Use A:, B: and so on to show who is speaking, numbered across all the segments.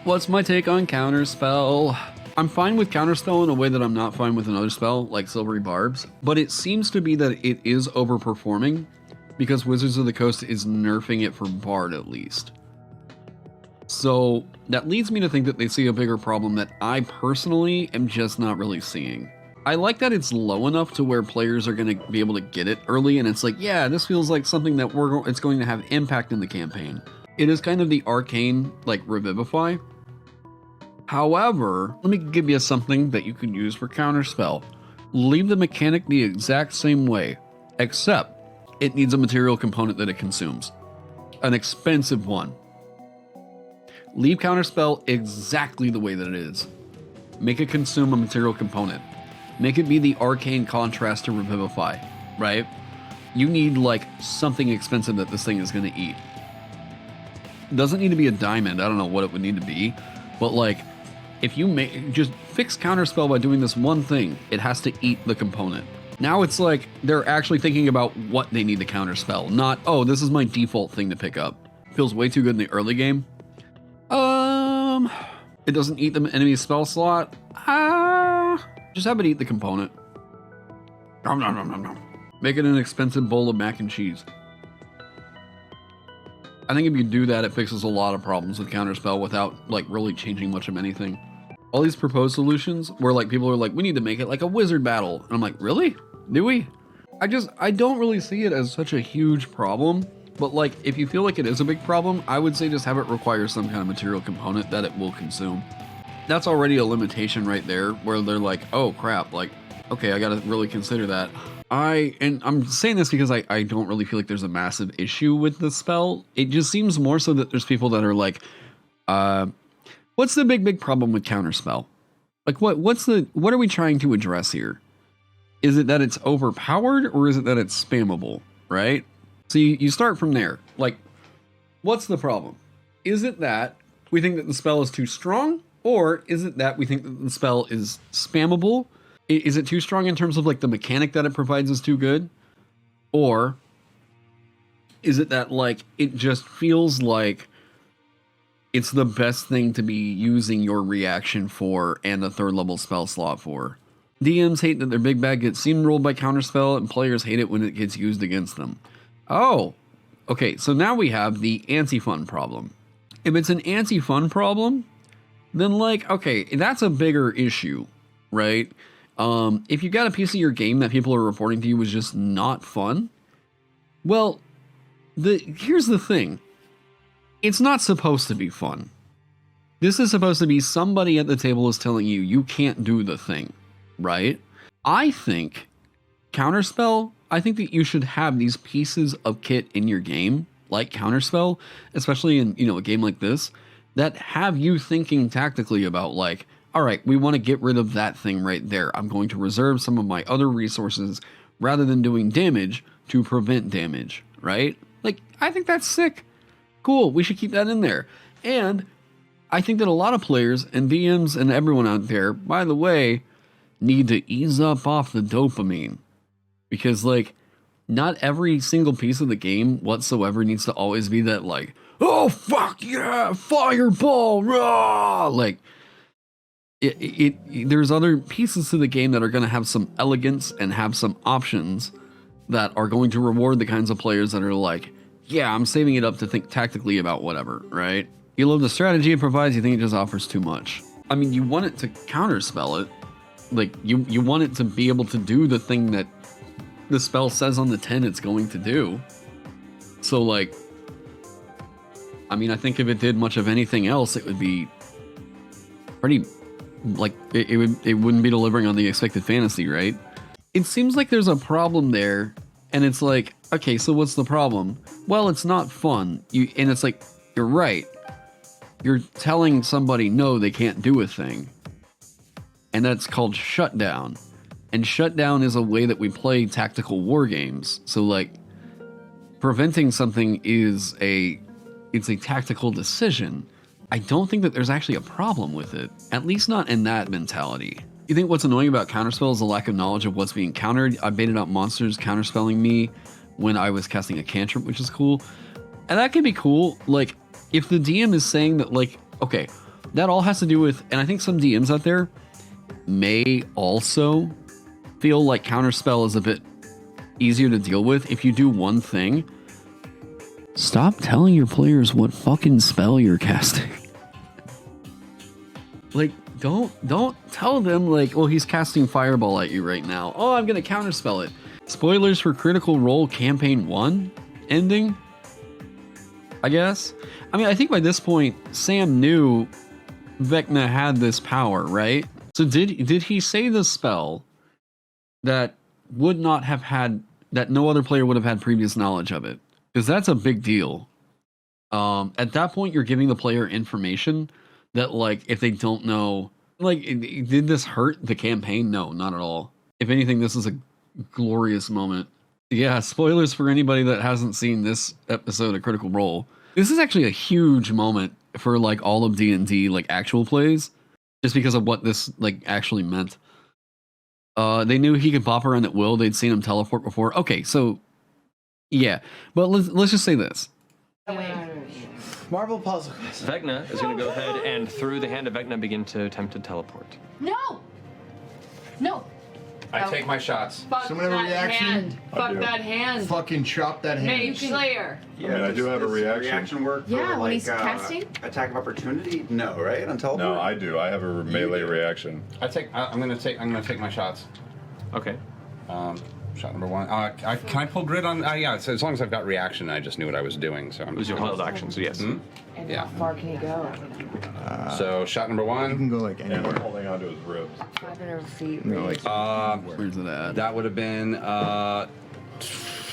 A: What's my take on Counterspell? I'm fine with Counterspell in a way that I'm not fine with another spell, like Silvery Barbs, but it seems to be that it is overperforming because Wizards of the Coast is nerfing it for Bard at least. So that leads me to think that they see a bigger problem that I personally am just not really seeing. I like that it's low enough to where players are going to be able to get it early, and it's like, yeah, this feels like something that it's going to have impact in the campaign. It is kind of the arcane, like, Revivify. However, let me give you something that you can use for Counterspell. Leave the mechanic the exact same way, except it needs a material component that it consumes. An expensive one. Leave Counterspell exactly the way that it is. Make it consume a material component. Make it be the arcane contrast to Revivify, right? You need like something expensive that this thing is going to eat. It doesn't need to be a diamond. I don't know what it would need to be, but like if you just fix Counterspell by doing this one thing, it has to eat the component. Now it's like they're actually thinking about what they need to Counterspell, not, oh, this is my default thing to pick up. Feels way too good in the early game. It doesn't eat the enemy spell slot. Just have it eat the component. Nom, nom, nom, nom, nom. Make it an expensive bowl of mac and cheese. I think if you do that, it fixes a lot of problems with Counterspell without like really changing much of anything. All these proposed solutions where like people are like, we need to make it like a wizard battle. And I'm like, really? Do we? I don't really see it as such a huge problem. But like, if you feel like it is a big problem, I would say just have it require some kind of material component that it will consume. That's already a limitation right there where they're like, oh crap, like, okay, I gotta really consider that. And I'm saying this because I don't really feel like there's a massive issue with the spell. It just seems more so that there's people that are like, what's the big problem with Counterspell? Like what are we trying to address here? Is it that it's overpowered or is it that it's spammable, right? So you start from there. Like, what's the problem? Is it that we think that the spell is too strong? Or is it that we think that the spell is spammable? Is it too strong in terms of like the mechanic that it provides is too good? Or is it that like it just feels like it's the best thing to be using your reaction for and a third level spell slot for? DMs hate that their big bag gets steamrolled by Counterspell, and players hate it when it gets used against them. Oh, okay, so now we have the anti-fun problem. If it's an anti-fun problem, then like, okay, that's a bigger issue, right? If you got a piece of your game that people are reporting to you was just not fun, well, here's the thing. It's not supposed to be fun. This is supposed to be somebody at the table is telling you you can't do the thing, right? I think Counterspell, I think that you should have these pieces of kit in your game, like Counterspell, especially in, a game like this, that have you thinking tactically about like, all right, we want to get rid of that thing right there. I'm going to reserve some of my other resources rather than doing damage to prevent damage, right? Like, I think that's sick. Cool, we should keep that in there. And I think that a lot of players and DMs and everyone out there, by the way, need to ease up off the dopamine. Because, like, not every single piece of the game whatsoever needs to always be that, like, oh, fuck yeah, fireball, rah! Like, there's other pieces to the game that are going to have some elegance and have some options that are going to reward the kinds of players that are like, yeah, I'm saving it up to think tactically about whatever, right? You love the strategy it provides, you think it just offers too much. I mean, you want it to counterspell it. Like, you want it to be able to do the thing that the spell says on the 10 it's going to do. So, like, I mean, I think if it did much of anything else, it would be pretty, like, it wouldn't be delivering on the expected fantasy, right? It seems like there's a problem there, and it's like, okay, so what's the problem? Well, it's not fun. And it's like, you're right. You're telling somebody, no, they can't do a thing. And that's called shutdown. And shutdown is a way that we play tactical war games. So, like, preventing something is it's a tactical decision. I don't think that there's actually a problem with it, at least not in that mentality. You think what's annoying about Counterspell is a lack of knowledge of what's being countered? I baited out monsters counterspelling me when I was casting a cantrip, which is cool. And that can be cool. Like, if the DM is saying that, like, okay, that all has to do with, and I think some DMs out there may also feel like Counterspell is a bit easier to deal with if you do one thing. Stop telling your players what fucking spell you're casting. Like, don't tell them like, well, he's casting Fireball at you right now. Oh, I'm gonna Counterspell it. Spoilers for Critical Role Campaign 1 ending, I guess. I mean, I think by this point, Sam knew Vecna had this power, right? So did he say the spell that would not have had, that no other player would have had previous knowledge of it? Because that's a big deal. At that point, you're giving the player information that, like, if they don't know, like, did this hurt the campaign? No, not at all. If anything, this is a glorious moment. Yeah, spoilers for anybody that hasn't seen this episode of Critical Role. This is actually a huge moment for, like, all of D&D, like, actual plays, just because of what this, like, actually meant. They knew he could pop around at will. They'd seen him teleport before. Okay, so yeah, but let's just say this.
B: Marvel puzzle.
C: Vecna is going to go ahead and, through the hand of Vecna, begin to attempt to teleport.
D: No! No!
E: I take my shots.
D: Fuck
B: Someone have a
D: that
B: reaction?
D: hand. Fuck that hand.
B: Fucking chop that hand.
D: Mage Slayer.
F: I mean, I do have a reaction.
E: Reaction work
D: Yeah,
E: for,
D: when
E: like,
D: he's casting?
E: attack of opportunity? No, right? On teleport?
F: No, I do. I have a melee reaction.
E: I'm gonna take my shots.
C: Okay.
E: Shot number one. Can I pull grid on? Yeah. So as long as I've got reaction, I just knew what I was doing. So I'm
C: It was your held action, so yes.
D: And
E: Yeah.
D: how far can he go?
E: So shot number
B: You can
E: one.
B: go like
F: And I'm
B: anywhere.
F: holding onto his ribs.
D: 500 feet.
B: No, like
A: Where's it at?
E: That would have been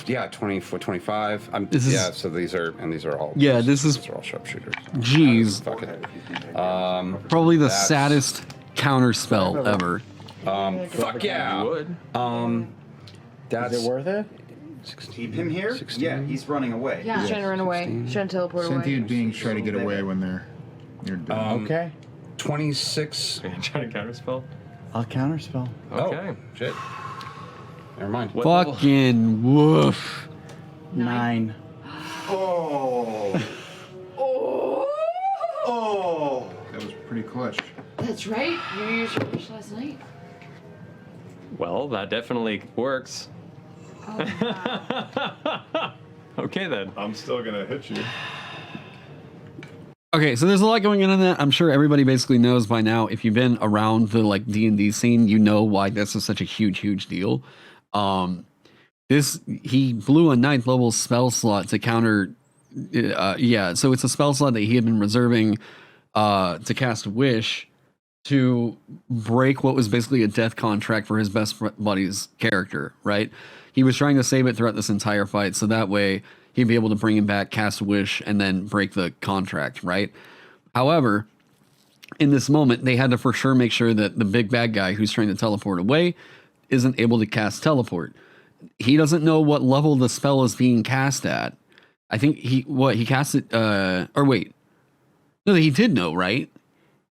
E: yeah, 20 for 25.
A: This is-
E: yeah. So these are all.
A: Yeah, this is-
E: these are all sharpshooters.
A: Jeez,
E: Fuck it.
A: probably the
E: That's-
A: saddest counterspell ever.
E: Fuck yeah.
C: You would.
E: That's
B: is it worth it?
G: Keep him here?
E: 16.
G: Yeah, he's running away.
D: Yeah. Trying to run away. Trying to teleport away.
B: Sentient beings try to get away when you're done. Okay.
E: 26.
C: Are you trying to counterspell?
B: I'll counterspell.
C: Okay.
E: Oh, shit. Never mind.
C: What level?
A: Fucking woof.
B: 9.
G: Oh. Oh.
B: That was pretty clutch.
D: That's right. You used your wish last night.
C: Well, that definitely works. Okay, then.
F: I'm still gonna hit you.
A: Okay, so there's a lot going on in that. I'm sure everybody basically knows by now. If you've been around the like D&D scene, you know why this is such a huge deal. He blew a 9th level spell slot to counter. Yeah, so it's a spell slot that he had been reserving to cast Wish to break what was basically a death contract for his best buddy's character, right? He was trying to save it throughout this entire fight, so that way he'd be able to bring him back, cast Wish, and then break the contract, right? However, in this moment, they had to for sure make sure that the big bad guy who's trying to teleport away isn't able to cast teleport. He doesn't know what level the spell is being cast at. I think he cast it, or wait. No, he did know, right?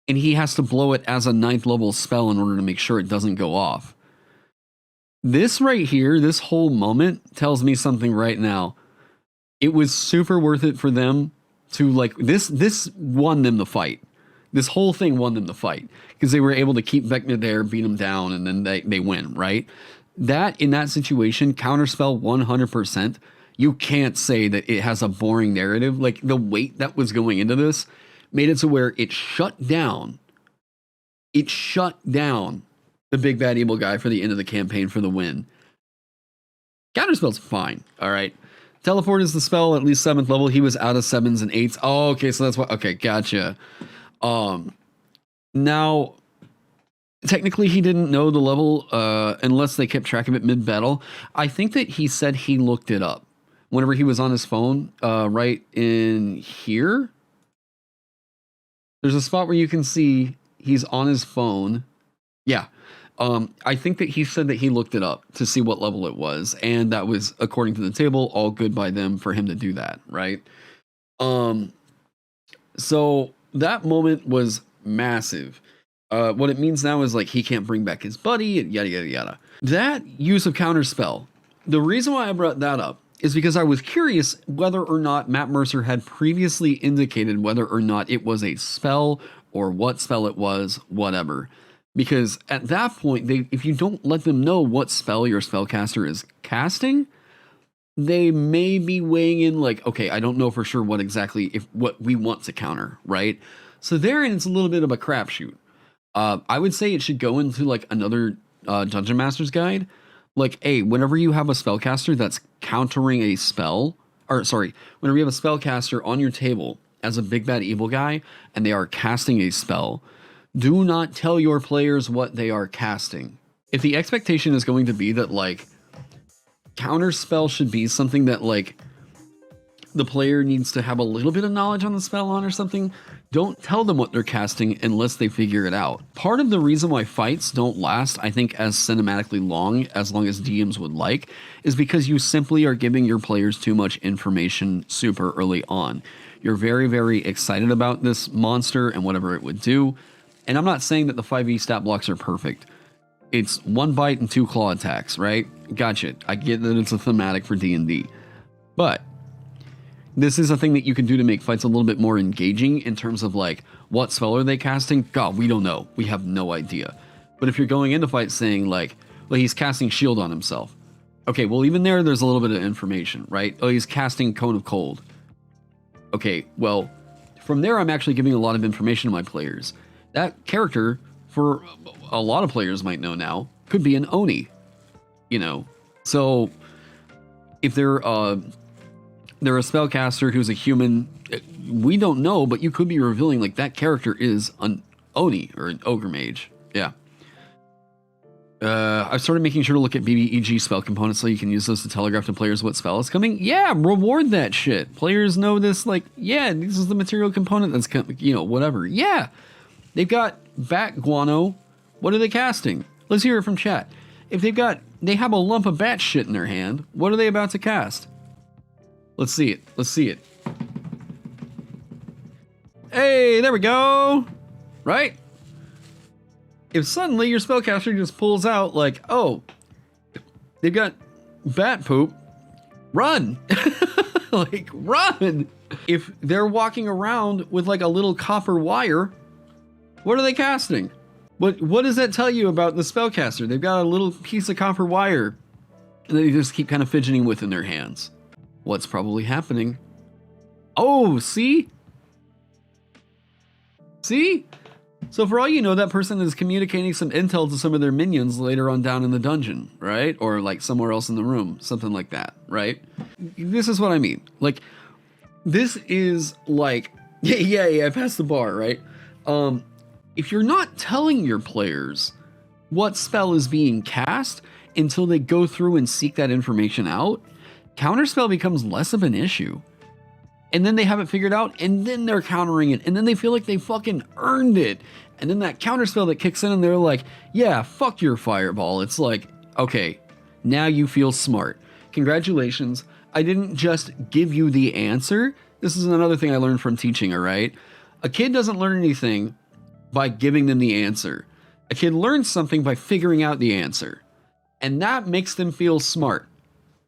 A: And he has to blow it as a 9th level spell in order to make sure it doesn't go off. This right here, this whole moment tells me something right now. It was super worth it for them to like, this won them the fight. This whole thing won them the fight because they were able to keep Vecna there, beat him down, and then they win, right? That, in that situation, Counterspell 100%, you can't say that it has a boring narrative. Like, the weight that was going into this made it to where it shut down the big bad evil guy for the end of the campaign for the win. Counterspell's fine, all right? Teleport is the spell, at least 7th level. He was out of 7s and 8s. Oh, okay, so that's why. Okay, gotcha. Now, technically he didn't know the level unless they kept track of it mid-battle. I think that he said he looked it up whenever he was on his phone, right in here. There's a spot where you can see he's on his phone. Yeah. I think that he said that he looked it up to see what level it was, and that was, according to the table, all good by them for him to do that, right? So that moment was massive. What it means now is like he can't bring back his buddy, yada yada yada. That use of Counterspell. The reason why I brought that up is because I was curious whether or not Matt Mercer had previously indicated whether or not it was a spell or what spell it was, whatever. Because at that point, if you don't let them know what spell your spellcaster is casting, they may be weighing in like, okay, I don't know for sure what we want to counter, right? So therein, it's a little bit of a crapshoot. I would say it should go into like another Dungeon Master's guide. Like, hey, whenever you have a spellcaster that's countering a spell, whenever you have a spellcaster on your table as a big bad evil guy and they are casting a spell, do not tell your players what they are casting. If the expectation is going to be that like Counterspell should be something that like the player needs to have a little bit of knowledge on the spell on or something, don't tell them what they're casting unless they figure it out. Part of the reason why fights don't last, I think, as cinematically long as DMs would like, is because you simply are giving your players too much information super early on. You're very, very excited about this monster and whatever it would do. And I'm not saying that the 5e stat blocks are perfect. It's 1 bite and 2 claw attacks, right? Gotcha. I get that it's a thematic for D&D. But this is a thing that you can do to make fights a little bit more engaging in terms of like, what spell are they casting? God, we don't know. We have no idea. But if you're going into fights saying like, well, he's casting shield on himself. Okay, well, even there's a little bit of information, right? Oh, he's casting Cone of Cold. Okay, well, from there, I'm actually giving a lot of information to my players. That character, for a lot of players might know now, could be an Oni, you know? So if they're a spellcaster who's a human, we don't know, but you could be revealing like that character is an Oni or an Ogre Mage. Yeah. I've started making sure to look at BBEG spell components so you can use those to telegraph to players what spell is coming. Yeah, reward that shit. Players know this, like, yeah, this is the material component that's, whatever. Yeah. They've got bat guano. What are they casting? Let's hear it from chat. If they have a lump of bat shit in their hand, what are they about to cast? Let's see it. Hey, there we go. Right? If suddenly your spellcaster just pulls out like, oh, they've got bat poop, run. Like, run. If they're walking around with like a little copper wire, what are they casting? What does that tell you about the spellcaster? They've got a little piece of copper wire and they just keep kind of fidgeting with in their hands. What's probably happening? Oh, see? See? So for all you know, that person is communicating some intel to some of their minions later on down in the dungeon, right? Or like somewhere else in the room, something like that, right? This is what I mean. Like, this is like, yeah, I passed the bar, right? If you're not telling your players what spell is being cast until they go through and seek that information out, Counterspell becomes less of an issue. And then they have it figured out, and then they're countering it, and then they feel like they fucking earned it. And then that Counterspell that kicks in, and they're like, yeah, fuck your fireball. It's like, okay, now you feel smart. Congratulations. I didn't just give you the answer. This is another thing I learned from teaching, all right? A kid doesn't learn anything by giving them the answer. A kid learns something by figuring out the answer. And that makes them feel smart.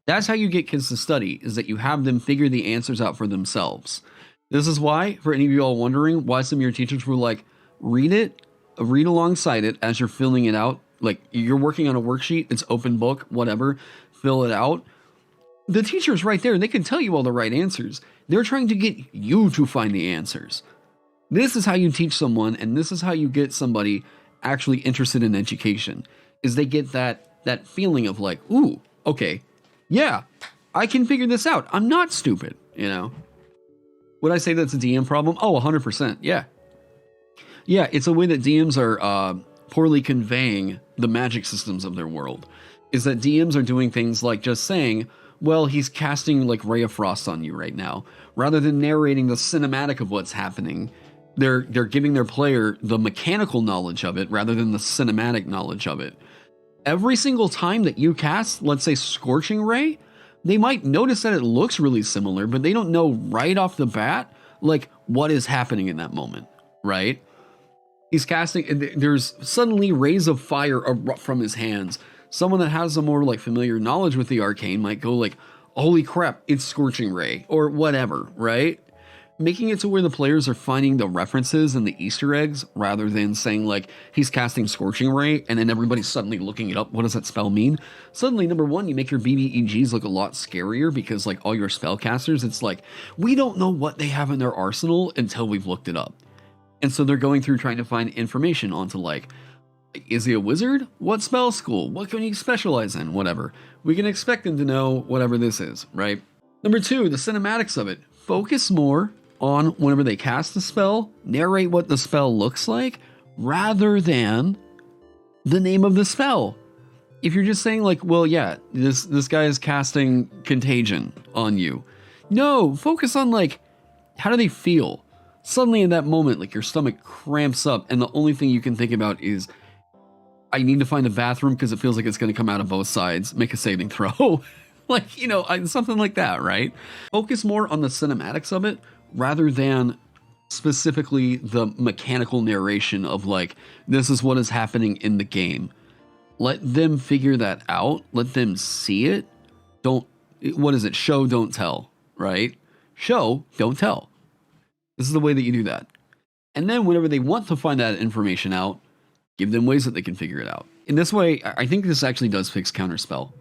A: That's how you get kids to study, is that you have them figure the answers out for themselves. This is why, for any of you all wondering, why some of your teachers were like, read alongside it as you're filling it out. Like, you're working on a worksheet, it's open book, whatever, fill it out. The teacher's right there, they can tell you all the right answers. They're trying to get you to find the answers. This is how you teach someone, and this is how you get somebody actually interested in education, is they get that feeling of like, ooh, okay, yeah, I can figure this out. I'm not stupid, you know? Would I say that's a DM problem? Oh, 100%, yeah. Yeah, it's a way that DMs are poorly conveying the magic systems of their world, is that DMs are doing things like just saying, well, he's casting like Ray of Frost on you right now, rather than narrating the cinematic of what's happening. They're giving their player the mechanical knowledge of it rather than the cinematic knowledge of it. Every single time that you cast, let's say, Scorching Ray, they might notice that it looks really similar, but they don't know right off the bat, like, what is happening in that moment, right? He's casting, there's suddenly rays of fire erupt from his hands. Someone that has a more, like, familiar knowledge with the arcane might go like, holy crap, it's Scorching Ray, or whatever, right? making it to where the players are finding the references and the Easter eggs rather than saying like he's casting Scorching Ray and then everybody's suddenly looking it up. What does that spell mean? Suddenly, number one, you make your BBEGs look a lot scarier because like all your spellcasters, it's like we don't know what they have in their arsenal until we've looked it up. And so they're going through trying to find information onto like, is he a wizard? What spell school? What can he specialize in? Whatever. We can expect them to know whatever this is, right? Number two, the cinematics of it. Focus more on whenever they cast a spell, narrate what the spell looks like, rather than the name of the spell. If you're just saying like, well, yeah, this guy is casting Contagion on you. No, focus on like, how do they feel? Suddenly in that moment, like your stomach cramps up and the only thing you can think about is, I need to find a bathroom because it feels like it's going to come out of both sides. Make a saving throw. Like, you know, something like that, right? Focus more on the cinematics of it rather than specifically the mechanical narration of like, this is what is happening in the game. Let them figure that out. Let them see it. What is it? Show, don't tell, right? Show, don't tell. This is the way that you do that. And then whenever they want to find that information out, give them ways that they can figure it out. In this way, I think this actually does fix Counterspell.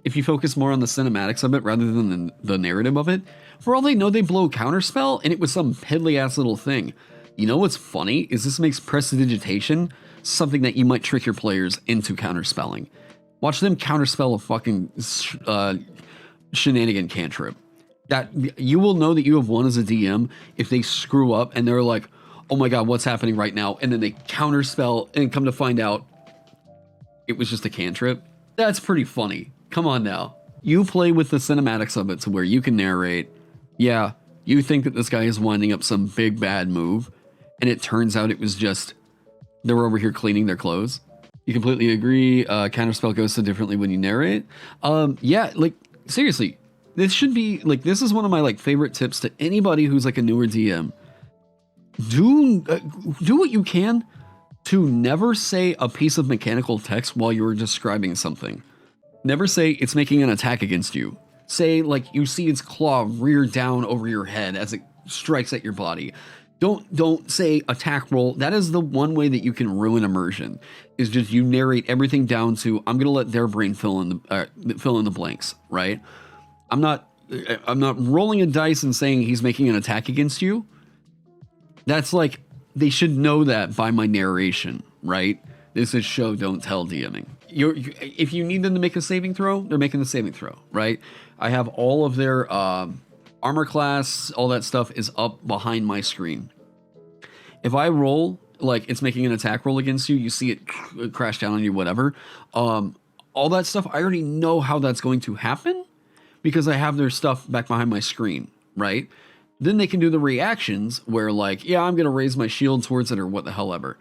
A: If you focus more on the cinematics of it rather than the narrative of it, for all they know, they blow Counterspell and it was some piddly-ass little thing. You know what's funny is this makes Prestidigitation something that you might trick your players into counterspelling. Watch them counterspell a fucking shenanigan cantrip. That you will know that you have won as a DM if they screw up and they're like, oh my god, what's happening right now? And then they counterspell and come to find out it was just a cantrip. That's pretty funny. Come on now. You play with the cinematics of it to where you can narrate, yeah, you think that this guy is winding up some big bad move, and it turns out it was just they were over here cleaning their clothes. You completely agree. Counterspell goes so differently when you narrate. Yeah, like seriously, this should be like, this is one of my like favorite tips to anybody who's like a newer DM. Do what you can to never say a piece of mechanical text while you're describing something. Never say it's making an attack against you. Say like you see its claw rear down over your head as it strikes at your body. Don't say attack roll. That is the one way that you can ruin immersion. Is just you narrate everything down to I'm gonna let their brain fill in the blanks, right? I'm not rolling a dice and saying he's making an attack against you. That's like, they should know that by my narration, right? This is show, don't tell DMing. If you need them to make a saving throw, they're making the saving throw, right? I have all of their armor class, all that stuff is up behind my screen. If I roll, like it's making an attack roll against you, you see it crash down on you, whatever. All that stuff, I already know how that's going to happen because I have their stuff back behind my screen, right? Then they can do the reactions where like, yeah, I'm going to raise my shield towards it or what the hell ever.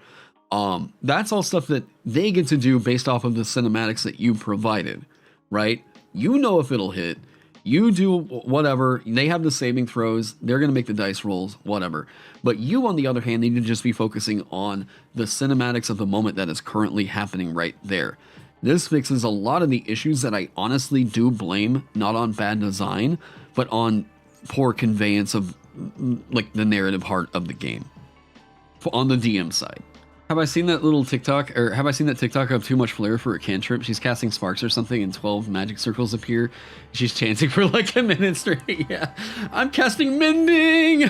A: That's all stuff that they get to do based off of the cinematics that you provided, right? You know if it'll hit. You do whatever. They have the saving throws. They're going to make the dice rolls, whatever. But you, on the other hand, need to just be focusing on the cinematics of the moment that is currently happening right there. This fixes a lot of the issues that I honestly do blame not on bad design, but on poor conveyance of like the narrative heart of the game on the DM side. Have I seen that little TikTok, or have I seen that TikTok of too much flair for a cantrip? She's casting sparks or something and 12 magic circles appear. She's chanting for like a minute straight. Yeah, I'm casting mending.